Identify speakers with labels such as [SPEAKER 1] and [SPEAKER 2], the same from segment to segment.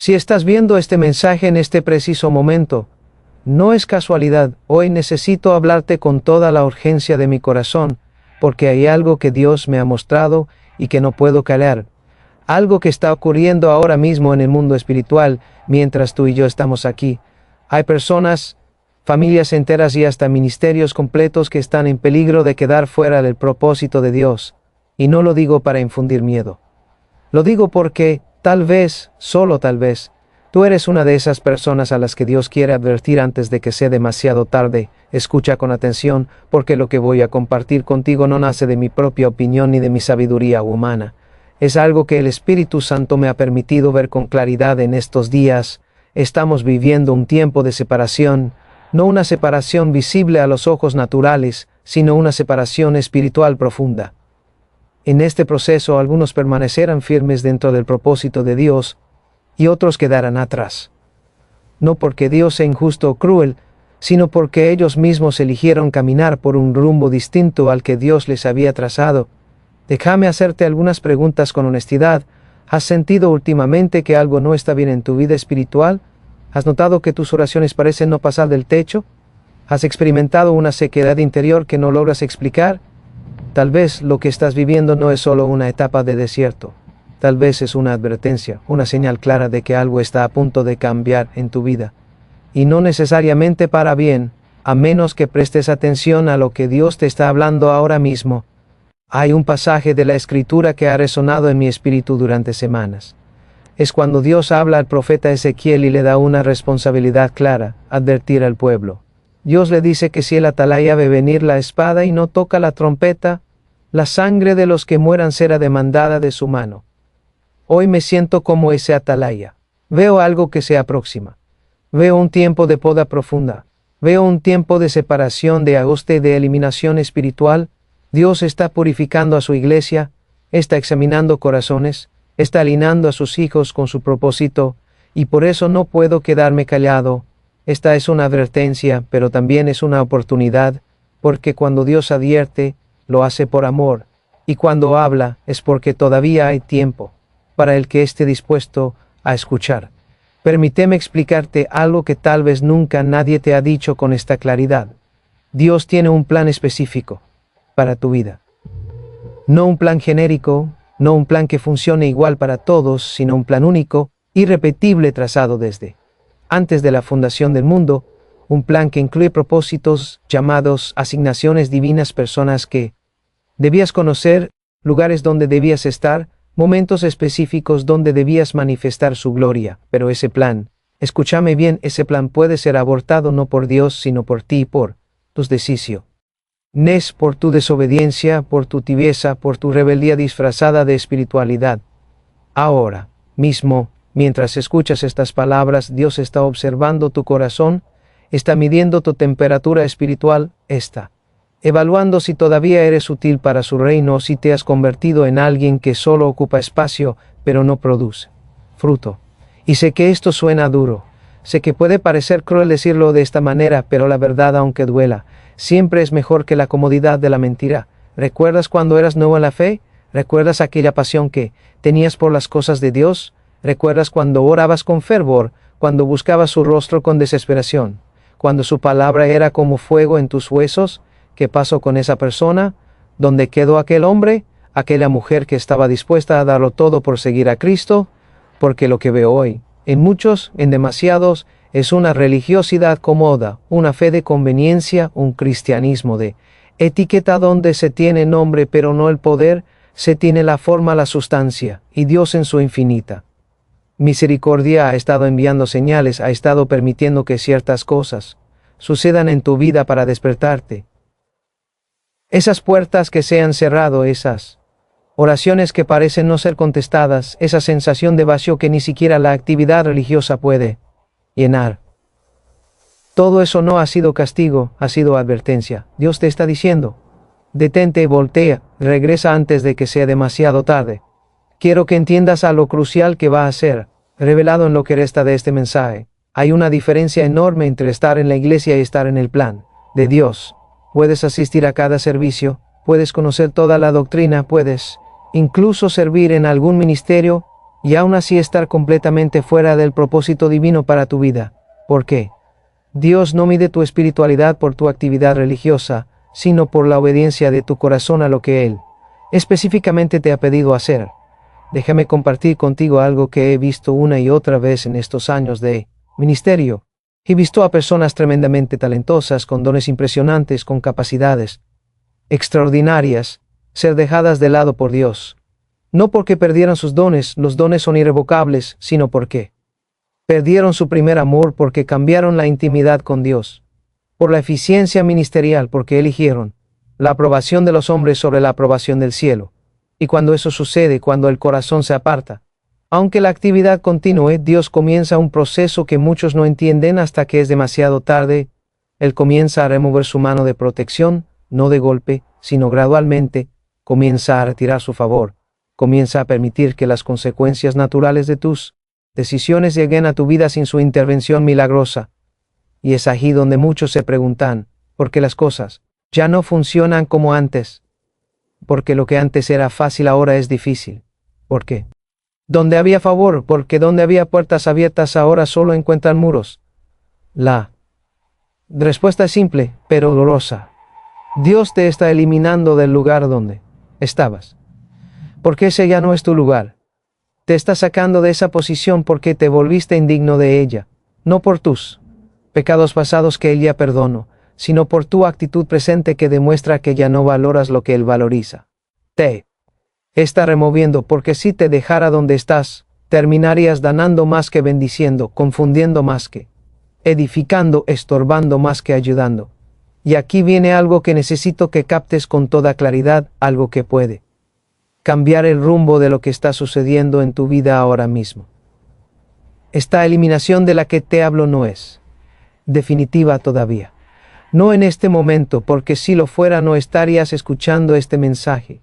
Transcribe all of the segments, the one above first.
[SPEAKER 1] Si estás viendo este mensaje en este preciso momento, no es casualidad. Hoy necesito hablarte con toda la urgencia de mi corazón, porque hay algo que Dios me ha mostrado y que no puedo callar. Algo que está ocurriendo ahora mismo en el mundo espiritual, mientras tú y yo estamos aquí. Hay personas, familias enteras y hasta ministerios completos que están en peligro de quedar fuera del propósito de Dios. Y no lo digo para infundir miedo. Lo digo porque, tal vez, solo tal vez, tú eres una de esas personas a las que Dios quiere advertir antes de que sea demasiado tarde. Escucha con atención, porque lo que voy a compartir contigo no nace de mi propia opinión ni de mi sabiduría humana. Es algo que el Espíritu Santo me ha permitido ver con claridad en estos días. Estamos viviendo un tiempo de separación, no una separación visible a los ojos naturales, sino una separación espiritual profunda. En este proceso algunos permanecerán firmes dentro del propósito de Dios, y otros quedarán atrás. No porque Dios sea injusto o cruel, sino porque ellos mismos eligieron caminar por un rumbo distinto al que Dios les había trazado. Déjame hacerte algunas preguntas con honestidad. ¿Has sentido últimamente que algo no está bien en tu vida espiritual? ¿Has notado que tus oraciones parecen no pasar del techo? ¿Has experimentado una sequedad interior que no logras explicar? Tal vez lo que estás viviendo no es solo una etapa de desierto. Tal vez es una advertencia, una señal clara de que algo está a punto de cambiar en tu vida. Y no necesariamente para bien, a menos que prestes atención a lo que Dios te está hablando ahora mismo. Hay un pasaje de la Escritura que ha resonado en mi espíritu durante semanas. Es cuando Dios habla al profeta Ezequiel y le da una responsabilidad clara, advertir al pueblo. Dios le dice que si el atalaya ve venir la espada y no toca la trompeta, la sangre de los que mueran será demandada de su mano. Hoy me siento como ese atalaya. Veo algo que se aproxima. Veo un tiempo de poda profunda. Veo un tiempo de separación, de ajuste, de eliminación espiritual. Dios está purificando a su iglesia, está examinando corazones, está alineando a sus hijos con su propósito, y por eso no puedo quedarme callado. Esta es una advertencia, pero también es una oportunidad, porque cuando Dios advierte, lo hace por amor, y cuando habla es porque todavía hay tiempo para el que esté dispuesto a escuchar. Permíteme explicarte algo que tal vez nunca nadie te ha dicho con esta claridad. Dios tiene un plan específico para tu vida. No un plan genérico, no un plan que funcione igual para todos, sino un plan único, irrepetible, trazado desde antes de la fundación del mundo, un plan que incluye propósitos, llamados, asignaciones divinas, personas que debías conocer, lugares donde debías estar, momentos específicos donde debías manifestar su gloria. Pero ese plan, escúchame bien, ese plan puede ser abortado no por Dios, sino por ti y por tus decisiones. Por tu desobediencia, por tu tibieza, por tu rebeldía disfrazada de espiritualidad. Ahora mismo, mientras escuchas estas palabras, Dios está observando tu corazón, está midiendo tu temperatura espiritual, está evaluando si todavía eres útil para su reino o si te has convertido en alguien que solo ocupa espacio, pero no produce fruto. Y sé que esto suena duro, sé que puede parecer cruel decirlo de esta manera, pero la verdad, aunque duela, siempre es mejor que la comodidad de la mentira. ¿Recuerdas cuando eras nuevo en la fe? ¿Recuerdas aquella pasión que tenías por las cosas de Dios? ¿Recuerdas cuando orabas con fervor, cuando buscabas su rostro con desesperación, cuando su palabra era como fuego en tus huesos? ¿Qué pasó con esa persona? ¿Dónde quedó aquel hombre, aquella mujer que estaba dispuesta a darlo todo por seguir a Cristo? Porque lo que veo hoy, en muchos, en demasiados, es una religiosidad cómoda, una fe de conveniencia, un cristianismo de etiqueta donde se tiene nombre pero no el poder, se tiene la forma, la sustancia, y Dios en su infinita misericordia ha estado enviando señales, ha estado permitiendo que ciertas cosas sucedan en tu vida para despertarte. Esas puertas que se han cerrado, esas oraciones que parecen no ser contestadas, esa sensación de vacío que ni siquiera la actividad religiosa puede llenar. Todo eso no ha sido castigo, ha sido advertencia. Dios te está diciendo, detente, voltea, regresa antes de que sea demasiado tarde. Quiero que entiendas a lo crucial que va a ser revelado en lo que resta de este mensaje. Hay una diferencia enorme entre estar en la iglesia y estar en el plan de Dios. Puedes asistir a cada servicio, puedes conocer toda la doctrina, puedes incluso servir en algún ministerio, y aún así estar completamente fuera del propósito divino para tu vida. ¿Por qué? Dios no mide tu espiritualidad por tu actividad religiosa, sino por la obediencia de tu corazón a lo que Él específicamente te ha pedido hacer. Déjame compartir contigo algo que he visto una y otra vez en estos años de ministerio. He visto a personas tremendamente talentosas, con dones impresionantes, con capacidades extraordinarias, ser dejadas de lado por Dios. No porque perdieran sus dones, los dones son irrevocables, sino porque perdieron su primer amor, porque cambiaron la intimidad con Dios, por la eficiencia ministerial, porque eligieron la aprobación de los hombres sobre la aprobación del cielo. Y cuando eso sucede, cuando el corazón se aparta, aunque la actividad continúe, Dios comienza un proceso que muchos no entienden hasta que es demasiado tarde. Él comienza a remover su mano de protección, no de golpe, sino gradualmente, comienza a retirar su favor, comienza a permitir que las consecuencias naturales de tus decisiones lleguen a tu vida sin su intervención milagrosa. Y es allí donde muchos se preguntan, ¿por qué las cosas ya no funcionan como antes? Porque lo que antes era fácil ahora es difícil. ¿Por qué? Donde había favor, porque donde había puertas abiertas ahora solo encuentran muros. La respuesta es simple, pero dolorosa. Dios te está eliminando del lugar donde estabas, porque ese ya no es tu lugar. Te está sacando de esa posición porque te volviste indigno de ella, no por tus pecados pasados que Él ya perdonó, sino por tu actitud presente que demuestra que ya no valoras lo que Él valoriza. Te está removiendo porque si te dejara donde estás, terminarías danando más que bendiciendo, confundiendo más que edificando, estorbando más que ayudando. Y aquí viene algo que necesito que captes con toda claridad, algo que puede cambiar el rumbo de lo que está sucediendo en tu vida ahora mismo. Esta eliminación de la que te hablo no es definitiva todavía. No en este momento, porque si lo fuera no estarías escuchando este mensaje.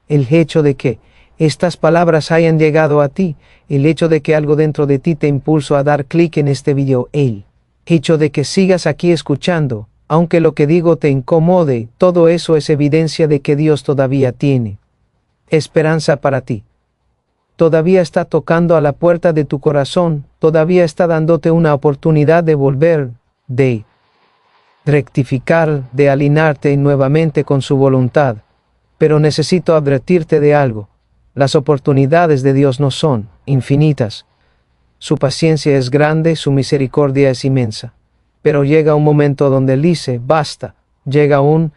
[SPEAKER 1] El hecho de que estas palabras hayan llegado a ti, el hecho de que algo dentro de ti te impulsó a dar clic en este video, el hecho de que sigas aquí escuchando, aunque lo que digo te incomode, todo eso es evidencia de que Dios todavía tiene esperanza para ti. Todavía está tocando a la puerta de tu corazón, todavía está dándote una oportunidad de volver, de rectificar, de alinearte nuevamente con su voluntad. Pero necesito advertirte de algo. Las oportunidades de Dios no son infinitas. Su paciencia es grande, su misericordia es inmensa. Pero llega un momento donde Él dice, basta. Llega un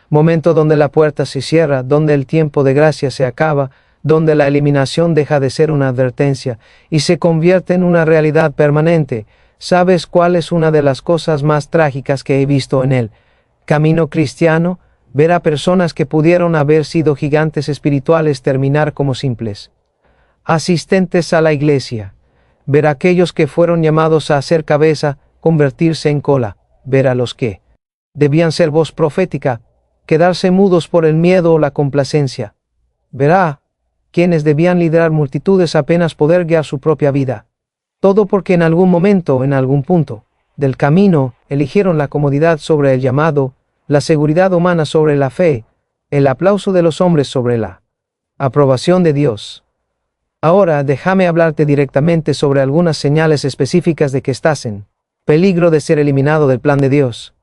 [SPEAKER 1] momento donde la puerta se cierra, donde el tiempo de gracia se acaba, donde la eliminación deja de ser una advertencia y se convierte en una realidad permanente. ¿Sabes cuál es una de las cosas más trágicas que he visto en el camino cristiano? Ver a personas que pudieron haber sido gigantes espirituales terminar como simples asistentes a la iglesia. Ver a aquellos que fueron llamados a ser cabeza, convertirse en cola. Ver a los que debían ser voz profética, quedarse mudos por el miedo o la complacencia. Ver a quienes debían liderar multitudes apenas poder guiar su propia vida. Todo porque en algún momento, en algún punto del camino, eligieron la comodidad sobre el llamado, la seguridad humana sobre la fe, el aplauso de los hombres sobre la aprobación de Dios. Ahora déjame hablarte directamente sobre algunas señales específicas de que estás en peligro de ser eliminado del plan de Dios.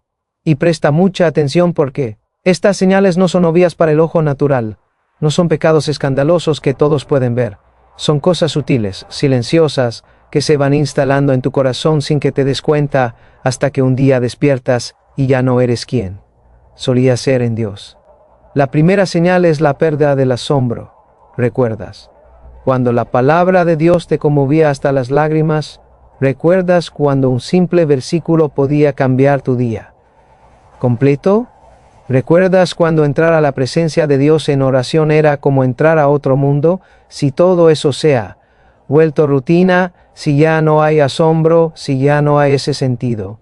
[SPEAKER 1] Y presta mucha atención porque estas señales no son obvias para el ojo natural, no son pecados escandalosos que todos pueden ver, son cosas sutiles, silenciosas, que se van instalando en tu corazón sin que te des cuenta hasta que un día despiertas y ya no eres quien solía ser en Dios. La primera señal es la pérdida del asombro. ¿Recuerdas cuando la palabra de Dios te conmovía hasta las lágrimas? ¿Recuerdas cuando un simple versículo podía cambiar tu día completo? ¿Recuerdas cuando entrar a la presencia de Dios en oración era como entrar a otro mundo? Si todo eso se ha vuelto rutina, si ya no hay asombro, si ya no hay ese sentido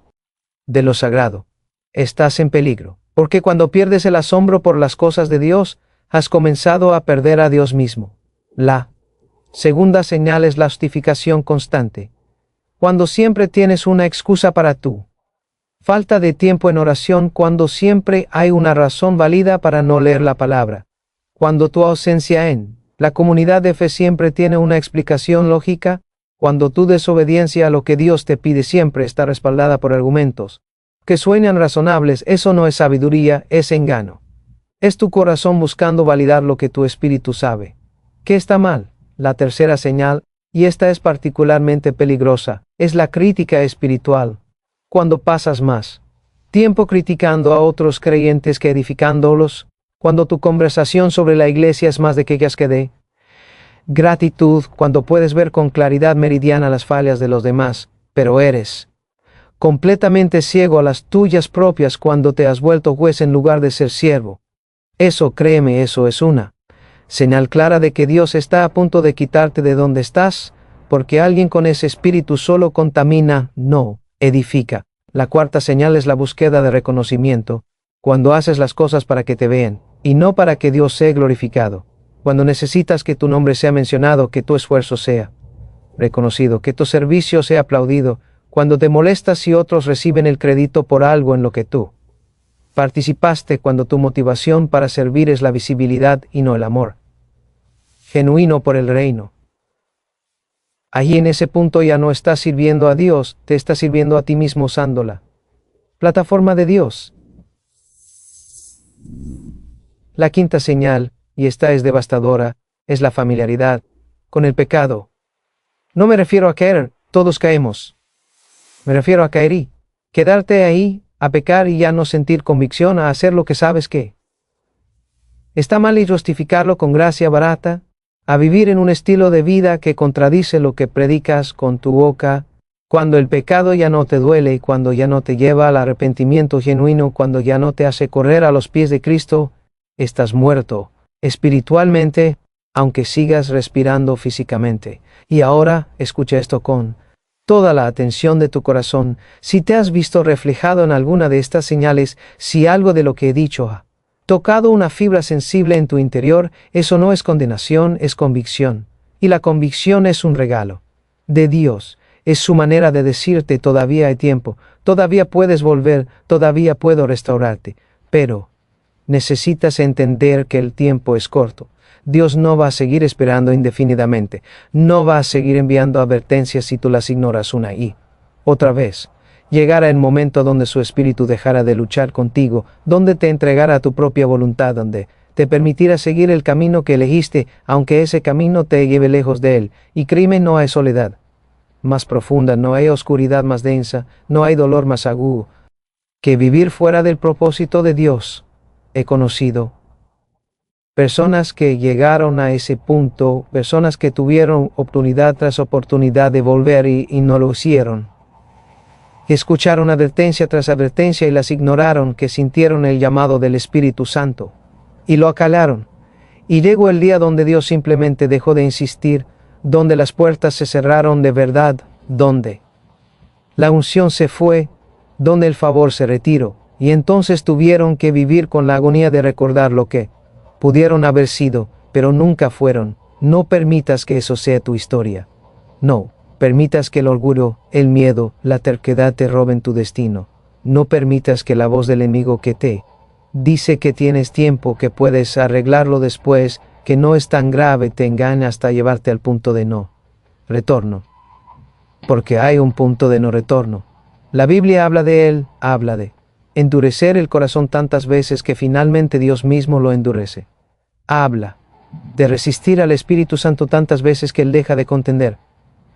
[SPEAKER 1] de lo sagrado, estás en peligro. Porque cuando pierdes el asombro por las cosas de Dios, has comenzado a perder a Dios mismo. La segunda señal es la justificación constante. Cuando siempre tienes una excusa para tu falta de tiempo en oración, cuando siempre hay una razón válida para no leer la palabra, cuando tu ausencia en La comunidad de fe siempre tiene una explicación lógica. Cuando tu desobediencia a lo que Dios te pide siempre está respaldada por argumentos que suenan razonables, eso no es sabiduría, es engaño. Es tu corazón buscando validar lo que tu espíritu sabe. ¿Qué está mal? La tercera señal, y esta es particularmente peligrosa, es la crítica espiritual. Cuando pasas más tiempo criticando a otros creyentes que edificándolos, cuando tu conversación sobre la iglesia es más de quejas que de gratitud, cuando puedes ver con claridad meridiana las fallas de los demás, pero eres completamente ciego a las tuyas propias cuando te has vuelto juez en lugar de ser siervo. Eso, créeme, eso es una señal clara de que Dios está a punto de quitarte de donde estás, porque alguien con ese espíritu solo contamina, no edifica. La cuarta señal es la búsqueda de reconocimiento, cuando haces las cosas para que te vean, y no para que Dios sea glorificado. Cuando necesitas que tu nombre sea mencionado, que tu esfuerzo sea reconocido, que tu servicio sea aplaudido, cuando te molestas si otros reciben el crédito por algo en lo que tú participaste, cuando tu motivación para servir es la visibilidad y no el amor genuino por el reino. Allí en ese punto ya no estás sirviendo a Dios, te estás sirviendo a ti mismo usando la plataforma de Dios. La quinta señal, y esta es devastadora, es la familiaridad con el pecado. No me refiero a caer, todos caemos. Me refiero a caer y quedarte ahí, a pecar y ya no sentir convicción a hacer lo que sabes que está mal y justificarlo con gracia barata, a vivir en un estilo de vida que contradice lo que predicas con tu boca, cuando el pecado ya no te duele, cuando ya no te lleva al arrepentimiento genuino, cuando ya no te hace correr a los pies de Cristo, estás muerto espiritualmente, aunque sigas respirando físicamente. Y ahora, escucha esto con toda la atención de tu corazón. Si te has visto reflejado en alguna de estas señales, si algo de lo que he dicho ha tocado una fibra sensible en tu interior, eso no es condenación, es convicción. Y la convicción es un regalo de Dios. Es su manera de decirte: todavía hay tiempo, todavía puedes volver, todavía puedo restaurarte. Pero necesitas entender que el tiempo es corto. Dios no va a seguir esperando indefinidamente. No va a seguir enviando advertencias si tú las ignoras una y otra vez. Llegará el momento donde su espíritu dejará de luchar contigo, donde te entregará a tu propia voluntad, donde te permitirá seguir el camino que elegiste, aunque ese camino te lleve lejos de él. Y créeme, no hay soledad más profunda, no hay oscuridad más densa, no hay dolor más agudo que vivir fuera del propósito de Dios. He conocido personas que llegaron a ese punto, personas que tuvieron oportunidad tras oportunidad de volver y no lo hicieron. Que escucharon advertencia tras advertencia y las ignoraron, que sintieron el llamado del Espíritu Santo y lo acalaron. Y llegó el día donde Dios simplemente dejó de insistir, donde las puertas se cerraron de verdad, donde la unción se fue, donde el favor se retiró, y entonces tuvieron que vivir con la agonía de recordar lo que pudieron haber sido, pero nunca fueron. No permitas que eso sea tu historia. No permitas que el orgullo, el miedo, la terquedad te roben tu destino. No permitas que la voz del enemigo que te dice que tienes tiempo, que puedes arreglarlo después, que no es tan grave, te engañe hasta llevarte al punto de no retorno. Porque hay un punto de no retorno. La Biblia habla de él, habla de endurecer el corazón tantas veces que finalmente Dios mismo lo endurece. Habla de resistir al Espíritu Santo tantas veces que él deja de contender.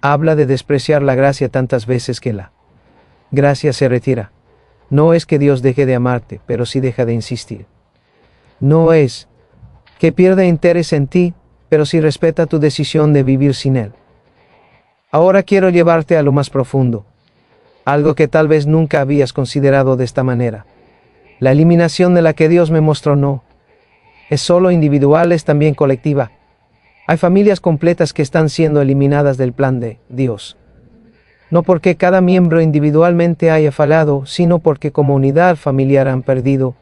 [SPEAKER 1] Habla de despreciar la gracia tantas veces que la gracia se retira. No es que Dios deje de amarte, pero sí deja de insistir. No es que pierda interés en ti, pero sí respeta tu decisión de vivir sin él. Ahora quiero llevarte a lo más profundo, algo que tal vez nunca habías considerado de esta manera. La eliminación de la que Dios me mostró no es solo individual, es también colectiva. Hay familias completas que están siendo eliminadas del plan de Dios. No porque cada miembro individualmente haya fallado, sino porque como unidad familiar han perdido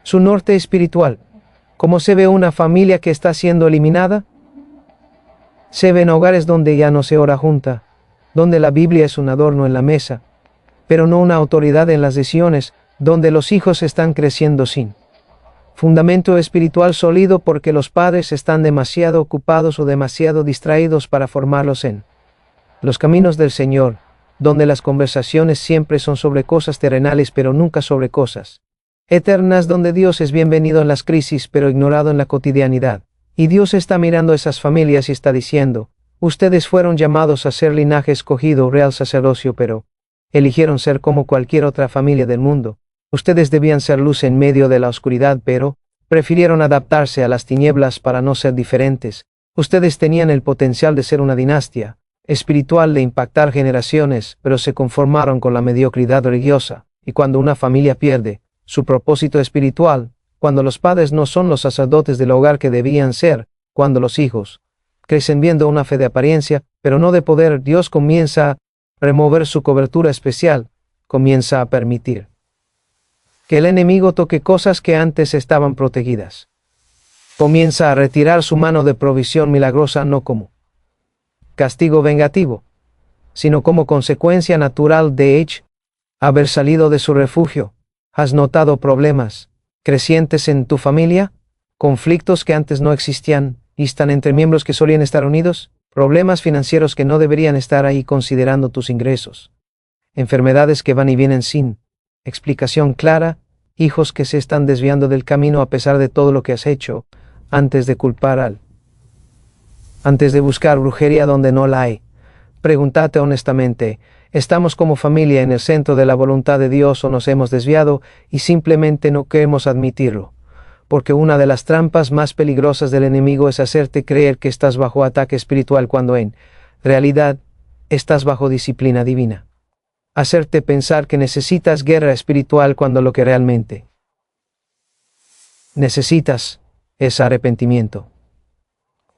[SPEAKER 1] su norte espiritual. ¿Cómo se ve una familia que está siendo eliminada? Se ven hogares donde ya no se ora junta, donde la Biblia es un adorno en la mesa, pero no una autoridad en las decisiones, donde los hijos están creciendo sin Fundamento espiritual sólido porque los padres están demasiado ocupados o demasiado distraídos para formarlos en los caminos del Señor, donde las conversaciones siempre son sobre cosas terrenales pero nunca sobre cosas eternas, donde Dios es bienvenido en las crisis pero ignorado en la cotidianidad. Y Dios está mirando a esas familias y está diciendo, ustedes fueron llamados a ser linaje escogido, real sacerdocio, pero eligieron ser como cualquier otra familia del mundo. Ustedes debían ser luz en medio de la oscuridad, pero prefirieron adaptarse a las tinieblas para no ser diferentes. Ustedes tenían el potencial de ser una dinastía espiritual, de impactar generaciones, pero se conformaron con la mediocridad religiosa. Y cuando una familia pierde su propósito espiritual, cuando los padres no son los sacerdotes del hogar que debían ser, cuando los hijos crecen viendo una fe de apariencia, pero no de poder, Dios comienza a remover su cobertura especial, comienza a permitir que el enemigo toque cosas que antes estaban protegidas. Comienza a retirar su mano de provisión milagrosa no como castigo vengativo, sino como consecuencia natural de haber salido de su refugio. ¿Has notado problemas crecientes en tu familia? ¿Conflictos que antes no existían y están entre miembros que solían estar unidos? ¿Problemas financieros que no deberían estar ahí considerando tus ingresos? ¿Enfermedades que van y vienen sin explicación clara? ¿Hijos que se están desviando del camino a pesar de todo lo que has hecho? Antes de buscar brujería donde no la hay, pregúntate honestamente, ¿estamos como familia en el centro de la voluntad de Dios o nos hemos desviado y simplemente no queremos admitirlo? Porque una de las trampas más peligrosas del enemigo es hacerte creer que estás bajo ataque espiritual cuando en realidad estás bajo disciplina divina. Hacerte pensar que necesitas guerra espiritual cuando lo que realmente necesitas es arrepentimiento.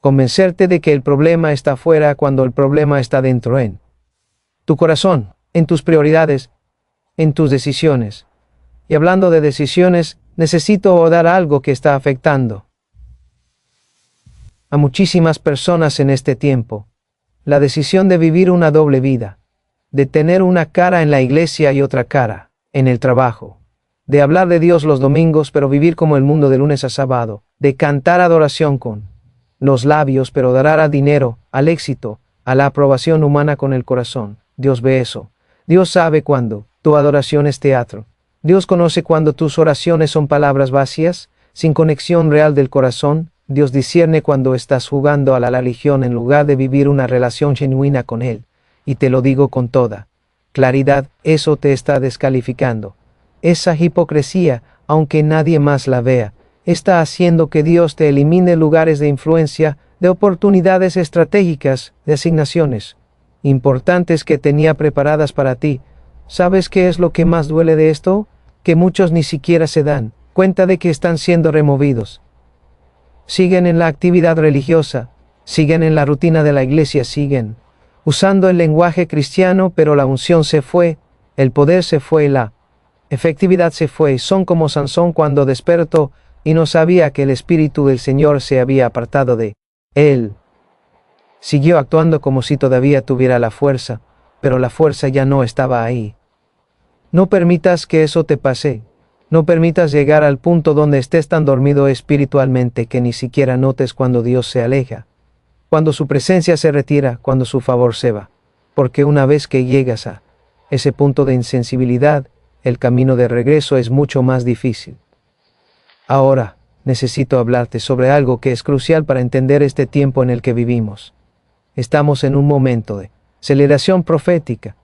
[SPEAKER 1] Convencerte de que el problema está afuera cuando el problema está dentro en tu corazón, en tus prioridades, en tus decisiones. Y hablando de decisiones, necesito abordar algo que está afectando a muchísimas personas en este tiempo. La decisión de vivir una doble vida, de tener una cara en la iglesia y otra cara en el trabajo, de hablar de Dios los domingos pero vivir como el mundo de lunes a sábado, de cantar adoración con los labios pero dar a dinero, al éxito, a la aprobación humana con el corazón. Dios ve eso. Dios sabe cuando tu adoración es teatro. Dios conoce cuando tus oraciones son palabras vacías, sin conexión real del corazón. Dios discierne cuando estás jugando a la religión en lugar de vivir una relación genuina con Él. Y te lo digo con toda claridad, eso te está descalificando. Esa hipocresía, aunque nadie más la vea, está haciendo que Dios te elimine lugares de influencia, de oportunidades estratégicas, de asignaciones importantes que tenía preparadas para ti. ¿Sabes qué es lo que más duele de esto? Que muchos ni siquiera se dan cuenta de que están siendo removidos. Siguen en la actividad religiosa, siguen en la rutina de la iglesia, siguen usando el lenguaje cristiano, pero la unción se fue, el poder se fue, la efectividad se fue. Son como Sansón cuando despertó y no sabía que el Espíritu del Señor se había apartado de él. Siguió actuando como si todavía tuviera la fuerza, pero la fuerza ya no estaba ahí. No permitas que eso te pase. No permitas llegar al punto donde estés tan dormido espiritualmente que ni siquiera notes cuando Dios se aleja, cuando su presencia se retira, cuando su favor se va. Porque una vez que llegas a ese punto de insensibilidad, el camino de regreso es mucho más difícil. Ahora, necesito hablarte sobre algo que es crucial para entender este tiempo en el que vivimos. Estamos en un momento de aceleración profética.